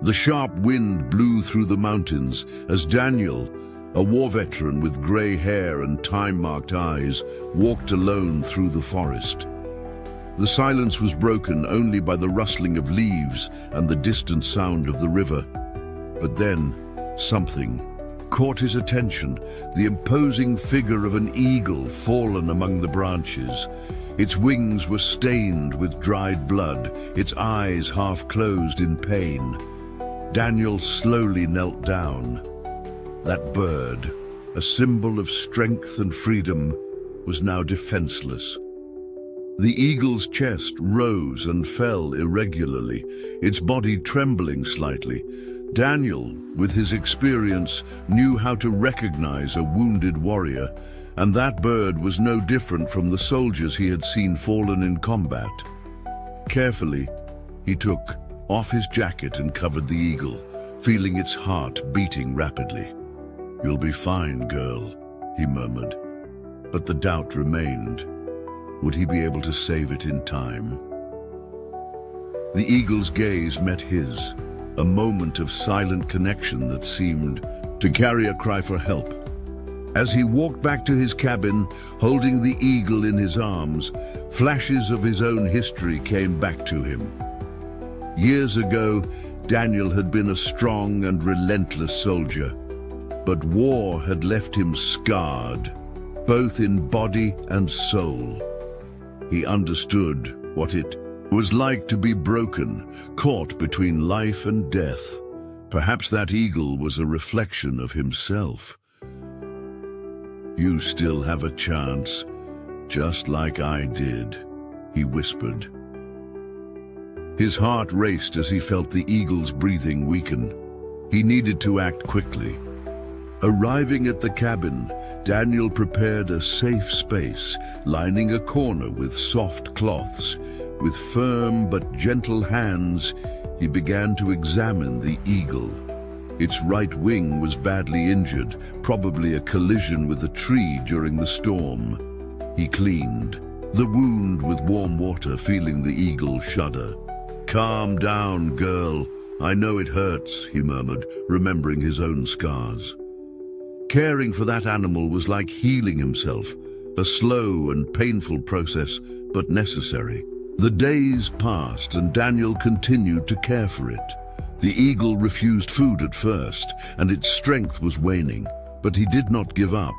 The sharp wind blew through the mountains as Daniel, a war veteran with grey hair and time-marked eyes, walked alone through the forest. The silence was broken only by the rustling of leaves and the distant sound of the river. But then, something caught his attention, the imposing figure of an eagle fallen among the branches. Its wings were stained with dried blood, its eyes half closed in pain. Daniel slowly knelt down. That bird, a symbol of strength and freedom, was now defenseless. The eagle's chest rose and fell irregularly, its body trembling slightly. Daniel, with his experience, knew how to recognize a wounded warrior, and that bird was no different from the soldiers he had seen fallen in combat. Carefully, he took off his jacket and covered the eagle, feeling its heart beating rapidly. "You'll be fine, girl," he murmured. But the doubt remained. Would he be able to save it in time? The eagle's gaze met his, a moment of silent connection that seemed to carry a cry for help. As he walked back to his cabin, holding the eagle in his arms, flashes of his own history came back to him. Years ago, Daniel had been a strong and relentless soldier, but war had left him scarred, both in body and soul. He understood what it was like to be broken, caught between life and death. Perhaps that eagle was a reflection of himself. "You still have a chance, just like I did," he whispered. His heart raced as he felt the eagle's breathing weaken. He needed to act quickly. Arriving at the cabin, Daniel prepared a safe space, lining a corner with soft cloths. With firm but gentle hands, he began to examine the eagle. Its right wing was badly injured, probably a collision with a tree during the storm. He cleaned the wound with warm water, feeling the eagle shudder. "Calm down, girl. I know it hurts," he murmured, remembering his own scars. Caring for that animal was like healing himself, a slow and painful process, but necessary. The days passed and Daniel continued to care for it. The eagle refused food at first, and its strength was waning, but he did not give up.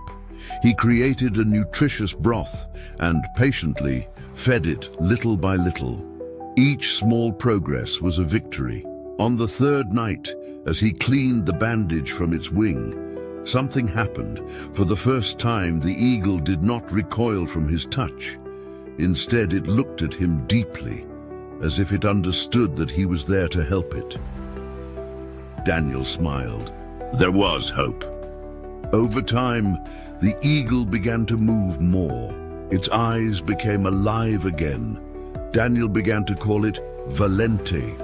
He created a nutritious broth and patiently fed it little by little. Each small progress was a victory. On the third night, as he cleaned the bandage from its wing, something happened. For the first time, the eagle did not recoil from his touch. Instead, it looked at him deeply, as if it understood that he was there to help it. Daniel smiled. There was hope. Over time, the eagle began to move more. Its eyes became alive again. Daniel began to call it Valente.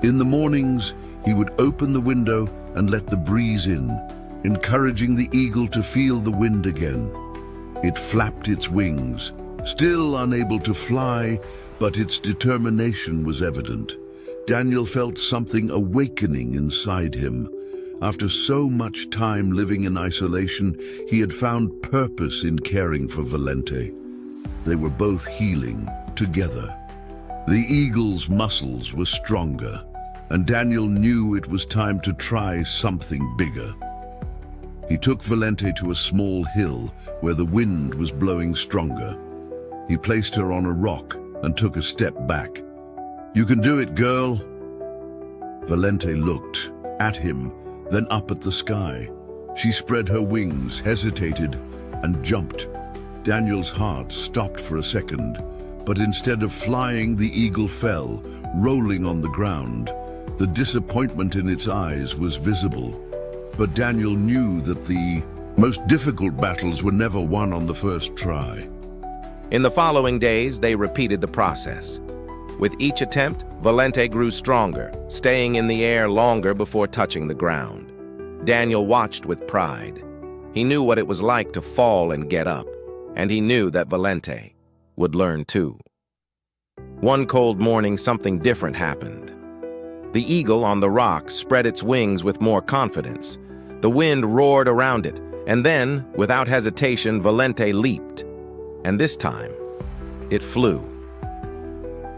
In the mornings, he would open the window and let the breeze in, encouraging the eagle to feel the wind again. It flapped its wings, still unable to fly, but its determination was evident. Daniel felt something awakening inside him. After so much time living in isolation, he had found purpose in caring for Valente. They were both healing together. The eagle's muscles were stronger, and Daniel knew it was time to try something bigger. He took Valente to a small hill where the wind was blowing stronger. He placed her on a rock and took a step back. "You can do it, girl." Valente looked at him, then up at the sky. She spread her wings, hesitated, and jumped. Daniel's heart stopped for a second, but instead of flying, the eagle fell, rolling on the ground. The disappointment in its eyes was visible. But Daniel knew that the most difficult battles were never won on the first try. In the following days, they repeated the process. With each attempt, Valente grew stronger, staying in the air longer before touching the ground. Daniel watched with pride. He knew what it was like to fall and get up, and he knew that Valente would learn too. One cold morning, something different happened. The eagle on the rock spread its wings with more confidence. The wind roared around it, and then, without hesitation, Valente leaped. And this time, it flew.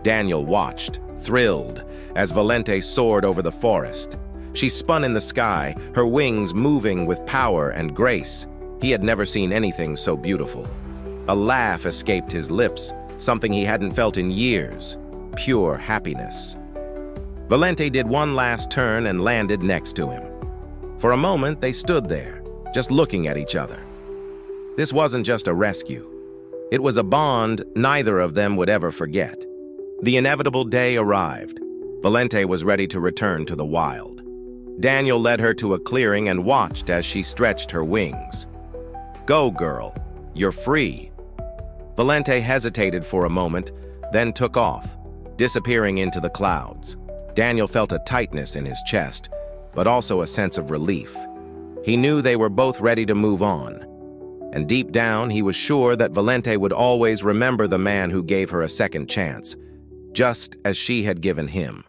Daniel watched, thrilled, as Valente soared over the forest. She spun in the sky, her wings moving with power and grace. He had never seen anything so beautiful. A laugh escaped his lips, something he hadn't felt in years. Pure happiness. Valente did one last turn and landed next to him. For a moment, they stood there, just looking at each other. This wasn't just a rescue. It was a bond neither of them would ever forget. The inevitable day arrived. Valente was ready to return to the wild. Daniel led her to a clearing and watched as she stretched her wings. "Go, girl. You're free." Valente hesitated for a moment, then took off, disappearing into the clouds. Daniel felt a tightness in his chest, but also a sense of relief. He knew they were both ready to move on. And deep down, he was sure that Valente would always remember the man who gave her a second chance, just as she had given him.